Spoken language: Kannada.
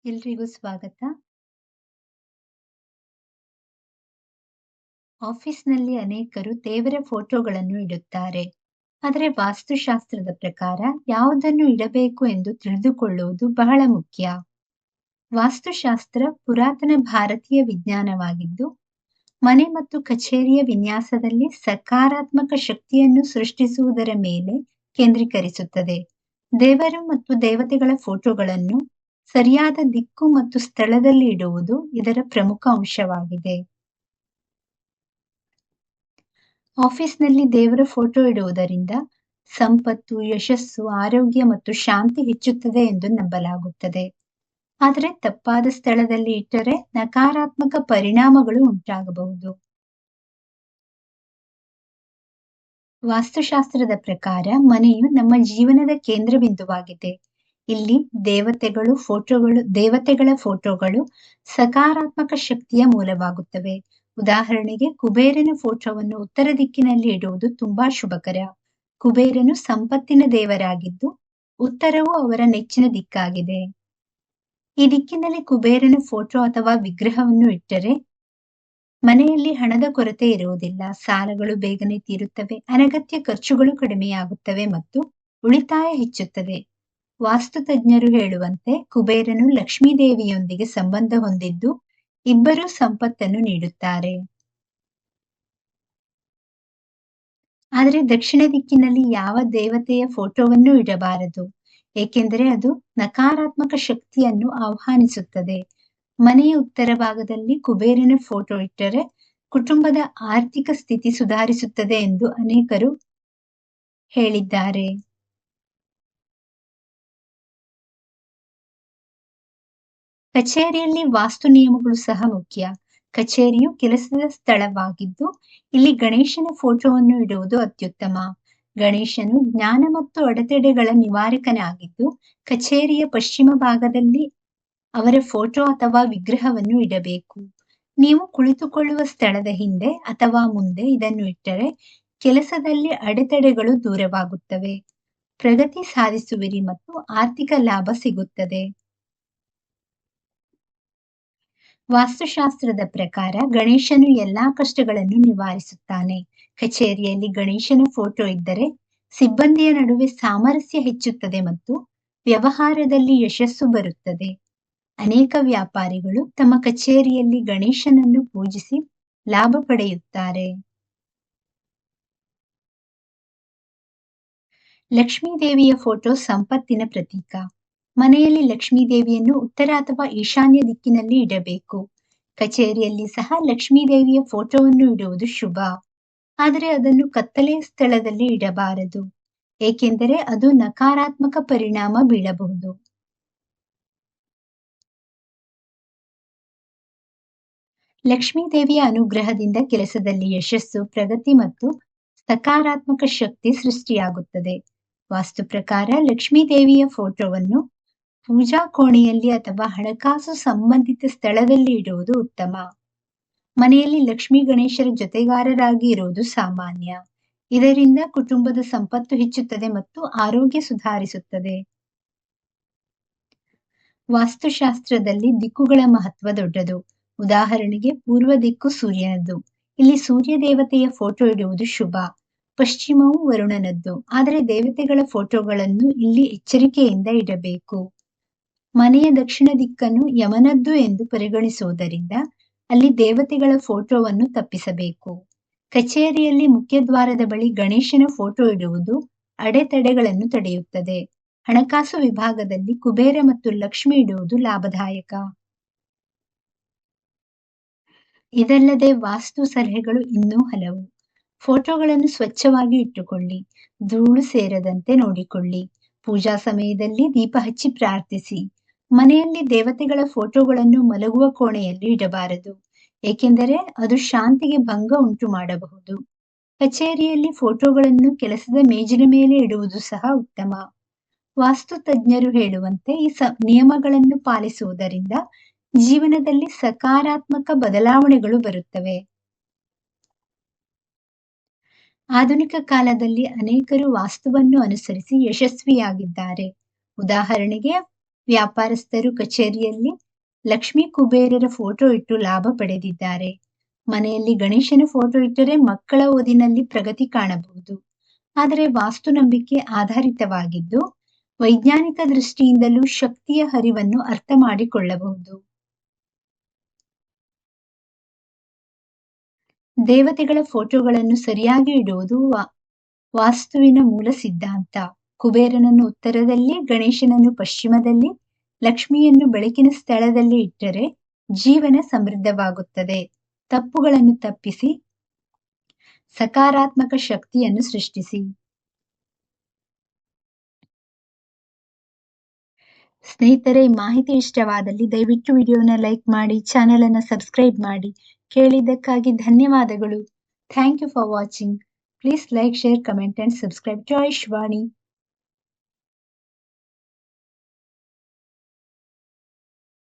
ಎಲ್ರಿಗೂ ಸ್ವಾಗತ. ಆಫೀಸ್‌ನಲ್ಲಿ ಅನೇಕರು ದೇವರ ಫೋಟೋಗಳನ್ನು ಇಡುತ್ತಾರೆ. ಆದರೆ ವಾಸ್ತುಶಾಸ್ತ್ರದ ಪ್ರಕಾರ ಯಾವುದನ್ನು ಇಡಬೇಕು ಎಂದು ತಿಳಿದುಕೊಳ್ಳುವುದು ಬಹಳ ಮುಖ್ಯ. ವಾಸ್ತುಶಾಸ್ತ್ರ ಪುರಾತನ ಭಾರತೀಯ ವಿಜ್ಞಾನವಾಗಿದ್ದು, ಮನೆ ಮತ್ತು ಕಚೇರಿಯ ವಿನ್ಯಾಸದಲ್ಲಿ ಸಕಾರಾತ್ಮಕ ಶಕ್ತಿಯನ್ನು ಸೃಷ್ಟಿಸುವುದರ ಮೇಲೆ ಕೇಂದ್ರೀಕರಿಸುತ್ತದೆ. ದೇವರು ಮತ್ತು ದೇವತೆಗಳ ಫೋಟೋಗಳನ್ನು ಸರಿಯಾದ ದಿಕ್ಕು ಮತ್ತು ಸ್ಥಳದಲ್ಲಿ ಇಡುವುದು ಇದರ ಪ್ರಮುಖ ಅಂಶವಾಗಿದೆ. ಆಫೀಸ್‌ನಲ್ಲಿ ದೇವರ ಫೋಟೋ ಇಡುವುದರಿಂದ ಸಂಪತ್ತು, ಯಶಸ್ಸು, ಆರೋಗ್ಯ ಮತ್ತು ಶಾಂತಿ ಹೆಚ್ಚುತ್ತದೆ ಎಂದು ನಂಬಲಾಗುತ್ತದೆ. ಆದರೆ ತಪ್ಪಾದ ಸ್ಥಳದಲ್ಲಿ ಇಟ್ಟರೆ ನಕಾರಾತ್ಮಕ ಪರಿಣಾಮಗಳು ಉಂಟಾಗಬಹುದು. ವಾಸ್ತುಶಾಸ್ತ್ರದ ಪ್ರಕಾರ ಮನೆಯು ನಮ್ಮ ಜೀವನದ ಕೇಂದ್ರಬಿಂದುವಾಗಿದೆ. ಇಲ್ಲಿ ದೇವತೆಗಳ ಫೋಟೋಗಳು ಸಕಾರಾತ್ಮಕ ಶಕ್ತಿಯ ಮೂಲವಾಗುತ್ತವೆ. ಉದಾಹರಣೆಗೆ, ಕುಬೇರನ ಫೋಟೋವನ್ನು ಉತ್ತರ ದಿಕ್ಕಿನಲ್ಲಿ ಇಡುವುದು ತುಂಬಾ ಶುಭಕರ. ಕುಬೇರನು ಸಂಪತ್ತಿನ ದೇವರಾಗಿದ್ದು, ಉತ್ತರವು ಅವರ ನೆಚ್ಚಿನ ದಿಕ್ಕಾಗಿದೆ. ಈ ದಿಕ್ಕಿನಲ್ಲಿ ಕುಬೇರನ ಫೋಟೋ ಅಥವಾ ವಿಗ್ರಹವನ್ನು ಇಟ್ಟರೆ ಮನೆಯಲ್ಲಿ ಹಣದ ಕೊರತೆ ಇರುವುದಿಲ್ಲ, ಸಾಲಗಳು ಬೇಗನೆ ತೀರುತ್ತವೆ, ಅನಗತ್ಯ ಖರ್ಚುಗಳು ಕಡಿಮೆಯಾಗುತ್ತವೆ ಮತ್ತು ಉಳಿತಾಯ ಹೆಚ್ಚುತ್ತದೆ. ವಾಸ್ತುತಜ್ಞರು ಹೇಳುವಂತೆ ಕುಬೇರನು ಲಕ್ಷ್ಮೀದೇವಿಯೊಂದಿಗೆ ಸಂಬಂಧ ಹೊಂದಿದ್ದು, ಇಬ್ಬರೂ ಸಂಪತ್ತನ್ನು ನೀಡುತ್ತಾರೆ. ಆದರೆ ದಕ್ಷಿಣ ದಿಕ್ಕಿನಲ್ಲಿ ಯಾವ ದೇವತೆಯ ಫೋಟೋವನ್ನು ಇಡಬಾರದು, ಏಕೆಂದರೆ ಅದು ನಕಾರಾತ್ಮಕ ಶಕ್ತಿಯನ್ನು ಆಹ್ವಾನಿಸುತ್ತದೆ. ಮನೆಯ ಉತ್ತರ ಭಾಗದಲ್ಲಿ ಕುಬೇರನ ಫೋಟೋ ಇಟ್ಟರೆ ಕುಟುಂಬದ ಆರ್ಥಿಕ ಸ್ಥಿತಿ ಸುಧಾರಿಸುತ್ತದೆ ಎಂದು ಅನೇಕರು ಹೇಳಿದ್ದಾರೆ. ಕಚೇರಿಯಲ್ಲಿ ವಾಸ್ತು ನಿಯಮಗಳು ಸಹ ಮುಖ್ಯ. ಕಚೇರಿಯು ಕೆಲಸದ ಸ್ಥಳವಾಗಿದ್ದು, ಇಲ್ಲಿ ಗಣೇಶನ ಫೋಟೋವನ್ನು ಇಡುವುದು ಅತ್ಯುತ್ತಮ. ಗಣೇಶನು ಜ್ಞಾನ ಮತ್ತು ಅಡೆತಡೆಗಳ ನಿವಾರಕನಾಗಿದ್ದು, ಕಚೇರಿಯ ಪಶ್ಚಿಮ ಭಾಗದಲ್ಲಿ ಅವರ ಫೋಟೋ ಅಥವಾ ವಿಗ್ರಹವನ್ನು ಇಡಬೇಕು. ನೀವು ಕುಳಿತುಕೊಳ್ಳುವ ಸ್ಥಳದ ಹಿಂದೆ ಅಥವಾ ಮುಂದೆ ಇದನ್ನು ಇಟ್ಟರೆ ಕೆಲಸದಲ್ಲಿ ಅಡೆತಡೆಗಳು ದೂರವಾಗುತ್ತವೆ, ಪ್ರಗತಿ ಸಾಧಿಸುವಿರಿ ಮತ್ತು ಆರ್ಥಿಕ ಲಾಭ ಸಿಗುತ್ತದೆ. ವಾಸ್ತುಶಾಸ್ತ್ರದ ಪ್ರಕಾರ ಗಣೇಶನು ಎಲ್ಲಾ ಕಷ್ಟಗಳನ್ನು ನಿವಾರಿಸುತ್ತಾನೆ. ಕಚೇರಿಯಲ್ಲಿ ಗಣೇಶನ ಫೋಟೋ ಇದ್ದರೆ ಸಿಬ್ಬಂದಿಯ ನಡುವೆ ಸಾಮರಸ್ಯ ಹೆಚ್ಚುತ್ತದೆ ಮತ್ತು ವ್ಯವಹಾರದಲ್ಲಿ ಯಶಸ್ಸು ಬರುತ್ತದೆ. ಅನೇಕ ವ್ಯಾಪಾರಿಗಳು ತಮ್ಮ ಕಚೇರಿಯಲ್ಲಿ ಗಣೇಶನನ್ನು ಪೂಜಿಸಿ ಲಾಭ ಪಡೆಯುತ್ತಾರೆ. ಲಕ್ಷ್ಮೀದೇವಿಯ ಫೋಟೋ ಸಂಪತ್ತಿನ ಪ್ರತೀಕ. ಮನೆಯಲ್ಲಿ ಲಕ್ಷ್ಮೀದೇವಿಯನ್ನು ಉತ್ತರ ಅಥವಾ ಈಶಾನ್ಯ ದಿಕ್ಕಿನಲ್ಲಿ ಇಡಬೇಕು. ಕಚೇರಿಯಲ್ಲಿ ಸಹ ಲಕ್ಷ್ಮೀದೇವಿಯ ಫೋಟೋವನ್ನು ಇಡುವುದು ಶುಭ, ಆದರೆ ಅದನ್ನು ಕತ್ತಲೆಯ ಸ್ಥಳದಲ್ಲಿ ಇಡಬಾರದು, ಏಕೆಂದರೆ ಅದು ನಕಾರಾತ್ಮಕ ಪರಿಣಾಮ ಬೀಳಬಹುದು. ಲಕ್ಷ್ಮೀದೇವಿಯ ಅನುಗ್ರಹದಿಂದ ಕೆಲಸದಲ್ಲಿ ಯಶಸ್ಸು, ಪ್ರಗತಿ ಮತ್ತು ಸಕಾರಾತ್ಮಕ ಶಕ್ತಿ ಸೃಷ್ಟಿಯಾಗುತ್ತದೆ. ವಾಸ್ತು ಪ್ರಕಾರ ಲಕ್ಷ್ಮೀದೇವಿಯ ಫೋಟೋವನ್ನು ಪೂಜಾ ಕೋಣೆಯಲ್ಲಿ ಅಥವಾ ಹಣಕಾಸು ಸಂಬಂಧಿತ ಸ್ಥಳದಲ್ಲಿ ಇಡುವುದು ಉತ್ತಮ. ಮನೆಯಲ್ಲಿ ಲಕ್ಷ್ಮೀ ಗಣೇಶರ ಜೊತೆಗಾರರಾಗಿ ಇರುವುದು ಸಾಮಾನ್ಯ. ಇದರಿಂದ ಕುಟುಂಬದ ಸಂಪತ್ತು ಹೆಚ್ಚುತ್ತದೆ ಮತ್ತು ಆರೋಗ್ಯ ಸುಧಾರಿಸುತ್ತದೆ. ವಾಸ್ತುಶಾಸ್ತ್ರದಲ್ಲಿ ದಿಕ್ಕುಗಳ ಮಹತ್ವ ದೊಡ್ಡದು. ಉದಾಹರಣೆಗೆ, ಪೂರ್ವ ದಿಕ್ಕು ಸೂರ್ಯನದ್ದು. ಇಲ್ಲಿ ಸೂರ್ಯ ದೇವತೆಯ ಫೋಟೋ ಇಡುವುದು ಶುಭ. ಪಶ್ಚಿಮವು ವರುಣನದ್ದು, ಆದರೆ ದೇವತೆಗಳ ಫೋಟೋಗಳನ್ನು ಇಲ್ಲಿ ಎಚ್ಚರಿಕೆಯಿಂದ ಇಡಬೇಕು. ಮನೆಯ ದಕ್ಷಿಣ ದಿಕ್ಕನ್ನು ಯಮನದ್ದು ಎಂದು ಪರಿಗಣಿಸುವುದರಿಂದ ಅಲ್ಲಿ ದೇವತೆಗಳ ಫೋಟೋವನ್ನು ತಪ್ಪಿಸಬೇಕು. ಕಚೇರಿಯಲ್ಲಿ ಮುಖ್ಯದ್ವಾರದ ಬಳಿ ಗಣೇಶನ ಫೋಟೋ ಇಡುವುದು ಅಡೆತಡೆಗಳನ್ನು ತಡೆಯುತ್ತದೆ. ಹಣಕಾಸು ವಿಭಾಗದಲ್ಲಿ ಕುಬೇರ ಮತ್ತು ಲಕ್ಷ್ಮಿ ಇಡುವುದು ಲಾಭದಾಯಕ. ಇದಲ್ಲದೆ ವಾಸ್ತು ಸಲಹೆಗಳು ಇನ್ನೂ ಹಲವು. ಫೋಟೋಗಳನ್ನು ಸ್ವಚ್ಛವಾಗಿ ಇಟ್ಟುಕೊಳ್ಳಿ, ಧೂಳು ಸೇರದಂತೆ ನೋಡಿಕೊಳ್ಳಿ, ಪೂಜಾ ಸಮಯದಲ್ಲಿ ದೀಪ ಹಚ್ಚಿ ಪ್ರಾರ್ಥಿಸಿ. ಮನೆಯಲ್ಲಿ ದೇವತೆಗಳ ಫೋಟೋಗಳನ್ನು ಮಲಗುವ ಕೋಣೆಯಲ್ಲಿ ಇಡಬಾರದು, ಏಕೆಂದರೆ ಅದು ಶಾಂತಿಗೆ ಭಂಗ ಉಂಟು ಮಾಡಬಹುದು. ಕಚೇರಿಯಲ್ಲಿ ಫೋಟೋಗಳನ್ನು ಕೆಲಸದ ಮೇಜಿನ ಮೇಲೆ ಇಡುವುದು ಸಹ ಉತ್ತಮ. ವಾಸ್ತು ತಜ್ಞರು ಹೇಳುವಂತೆ ಈ ನಿಯಮಗಳನ್ನು ಪಾಲಿಸುವುದರಿಂದ ಜೀವನದಲ್ಲಿ ಸಕಾರಾತ್ಮಕ ಬದಲಾವಣೆಗಳು ಬರುತ್ತವೆ. ಆಧುನಿಕ ಕಾಲದಲ್ಲಿ ಅನೇಕರು ವಾಸ್ತುವನ್ನು ಅನುಸರಿಸಿ ಯಶಸ್ವಿಯಾಗಿದ್ದಾರೆ. ಉದಾಹರಣೆಗೆ, ವ್ಯಾಪಾರಸ್ಥರು ಕಚೇರಿಯಲ್ಲಿ ಲಕ್ಷ್ಮೀ ಕುಬೇರರ ಫೋಟೋ ಇಟ್ಟು ಲಾಭ ಪಡೆದಿದ್ದಾರೆ. ಮನೆಯಲ್ಲಿ ಗಣೇಶನ ಫೋಟೋ ಇಟ್ಟರೆ ಮಕ್ಕಳ ಓದಿನಲ್ಲಿ ಪ್ರಗತಿ ಕಾಣಬಹುದು. ಆದರೆ ವಾಸ್ತು ನಂಬಿಕೆ ಆಧಾರಿತವಾಗಿದ್ದು, ವೈಜ್ಞಾನಿಕ ದೃಷ್ಟಿಯಿಂದಲೂ ಶಕ್ತಿಯ ಹರಿವನ್ನು ಅರ್ಥ ಮಾಡಿಕೊಳ್ಳಬಹುದು. ದೇವತೆಗಳ ಫೋಟೋಗಳನ್ನು ಸರಿಯಾಗಿ ಇಡುವುದು ವಾಸ್ತುವಿನ ಮೂಲ ಸಿದ್ಧಾಂತ. ಕುಬೇರನನ್ನು ಉತ್ತರದಲ್ಲಿ, ಗಣೇಶನನ್ನು ಪಶ್ಚಿಮದಲ್ಲಿ, ಲಕ್ಷ್ಮಿಯನ್ನು ಬೆಳಕಿನ ಸ್ಥಳದಲ್ಲಿ ಇಟ್ಟರೆ ಜೀವನ ಸಮೃದ್ಧವಾಗುತ್ತದೆ. ತಪ್ಪುಗಳನ್ನು ತಪ್ಪಿಸಿ ಸಕಾರಾತ್ಮಕ ಶಕ್ತಿಯನ್ನು ಸೃಷ್ಟಿಸಿ. ಸ್ನೇಹಿತರೆ, ಮಾಹಿತಿ ಇಷ್ಟವಾದಲ್ಲಿ ದಯವಿಟ್ಟು ವಿಡಿಯೋನ ಲೈಕ್ ಮಾಡಿ, ಚಾನೆಲ್ ಅನ್ನು ಸಬ್ಸ್ಕ್ರೈಬ್ ಮಾಡಿ. ಕೇಳಿದ್ದಕ್ಕಾಗಿ ಧನ್ಯವಾದಗಳು. Thank you for watching. Please like, share, comment and subscribe. Jai Shivani.